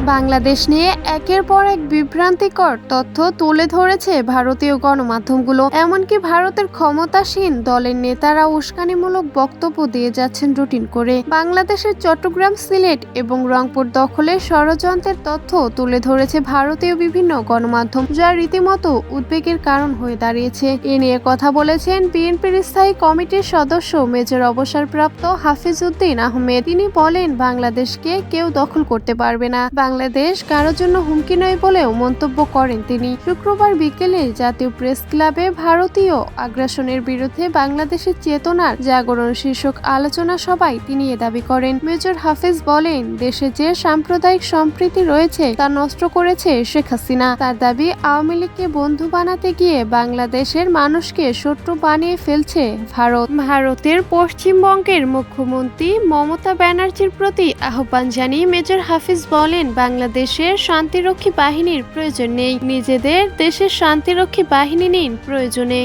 বাংলাদেশ নিয়ে একের পর এক বিভ্রান্তিকর তথ্য তুলে ধরেছে ভারতীয় গণমাধ্যমগুলো। এমনকি ভারতের ক্ষমতাসীন দলের নেতারা উস্কানিমূলক বক্তব্য দিয়ে যাচ্ছেন রুটিন করে। বাংলাদেশের চট্টগ্রাম, সিলেট এবং রংপুর দখলের ষড়যন্ত্রের তথ্য তুলে ধরেছে ভারতীয় বিভিন্ন গণমাধ্যম, যা রীতিমতো উদ্বেগের কারণ হয়ে দাঁড়িয়েছে। এ নিয়ে কথা বলেছেন বিএনপির স্থায়ী কমিটির সদস্য মেজর অবসরপ্রাপ্ত হাফিজ উদ্দিন আহমেদ। তিনি বলেন, বাংলাদেশকে কেউ দখল করতে পারবে না, বাংলাদেশ কারোর জন্য হুমকি নয় বলেও মন্তব্য করেন তিনি। শুক্রবার বিকেলে জাতীয় প্রেস ক্লাবে ভারতীয় আগ্রাসনের বিরুদ্ধে বাংলাদেশের চেতনার জাগরণ শীর্ষক আলোচনা সভায় তিনি এ দাবি করেন। মেজর হাফিজ বলেন, দেশে যে সাম্প্রদায়িক সম্প্রীতি রয়েছে তা নষ্ট করেছে শেখ হাসিনা। তার দাবি, আওয়ামী লীগকে বন্ধু বানাতে গিয়ে বাংলাদেশের মানুষকে শত্রু বানিয়ে ফেলছে ভারতের পশ্চিমবঙ্গের মুখ্যমন্ত্রী মমতা ব্যানার্জির প্রতি আহ্বান জানিয়ে মেজর হাফিজ বলেন, বাংলাদেশের শান্তিরক্ষী বাহিনীর প্রয়োজন নেই, নিজেদের দেশের শান্তিরক্ষী বাহিনী নিন প্রয়োজনে।